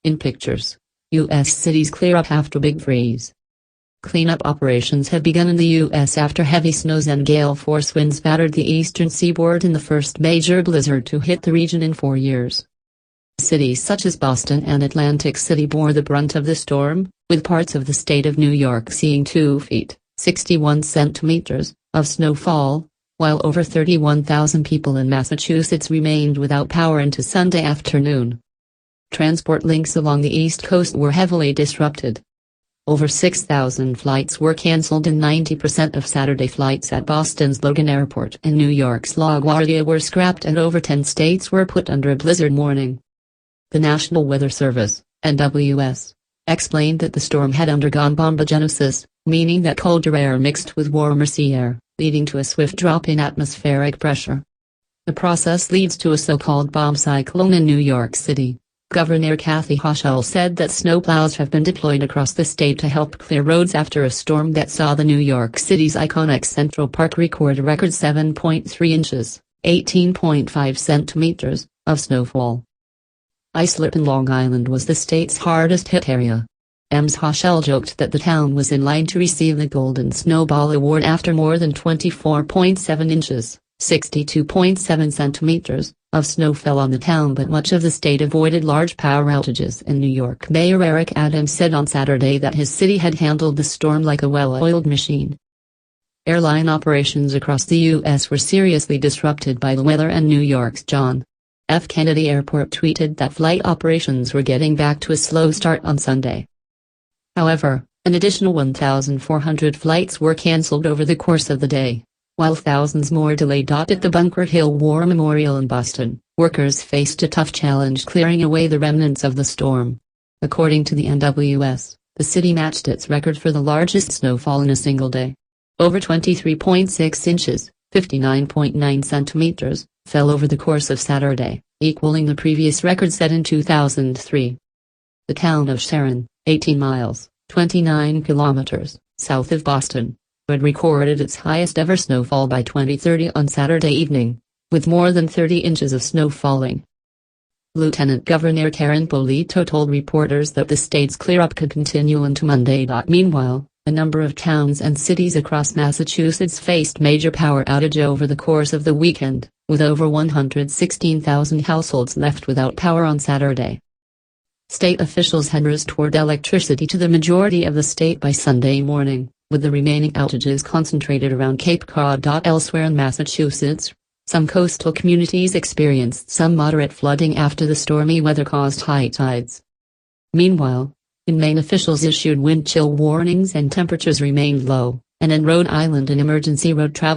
In pictures. U.S. cities clear up after big freeze. Cleanup operations have begun in the U.S. after heavy snows and gale-force winds battered the eastern seaboard in the first major blizzard to hit the region in 4 years. Cities such as Boston and Atlantic City bore the brunt of the storm, with parts of the state of New York seeing 2 feet, 61 centimeters, of snowfall, while over 31,000 people in Massachusetts remained without power into Sunday afternoon. Transport links along the East Coast were heavily disrupted. Over 6,000 flights were cancelled and 90% of Saturday flights at Boston's Logan Airport and New York's LaGuardia were scrapped, and over 10 states were put under a blizzard warning. The National Weather Service, NWS, explained that the storm had undergone bombogenesis, meaning that colder air mixed with warmer sea air, leading to a swift drop in atmospheric pressure. The process leads to a so-called bomb cyclone in New York City. Governor Kathy Hochul said that snow ploughs have been deployed across the state to help clear roads after a storm that saw the New York City's iconic Central Park record a record 7.3 inches, 18.5 centimeters, of snowfall. Islip in Long Island was the state's hardest hit area. Ms. Hochul joked that the town was in line to receive the Golden Snowball Award after more than 24.7 inches, 62.7 centimeters, of snow fell on the town, but much of the state avoided large power outages. And New York Mayor Eric Adams said on Saturday that his city had handled the storm like a well-oiled machine. Airline operations across the U.S. were seriously disrupted by the weather, and New York's John F. Kennedy Airport tweeted that flight operations were getting back to a slow start on Sunday. However, an additional 1,400 flights were cancelled over the course of the day, while thousands more delayed. At the Bunker Hill War Memorial in Boston, workers faced a tough challenge clearing away the remnants of the storm. According to the NWS, the city matched its record for the largest snowfall in a single day. Over 23.6 inches, 59.9 centimeters, fell over the course of Saturday, equaling the previous record set in 2003. The town of Sharon, 18 miles, 29 kilometers, south of Boston, had recorded its highest ever snowfall by 20:30 on Saturday evening, with more than 30 inches of snow falling. Lieutenant Governor Karen Polito told reporters that the state's clear-up could continue into Monday. Meanwhile, a number of towns and cities across Massachusetts faced major power outage over the course of the weekend, with over 116,000 households left without power on Saturday. State officials had restored electricity to the majority of the state by Sunday morning, with the remaining outages concentrated around Cape Cod. Elsewhere in Massachusetts, some coastal communities experienced some moderate flooding after the stormy weather caused high tides. Meanwhile, in Maine, officials issued wind chill warnings and temperatures remained low, and in Rhode Island an emergency road travel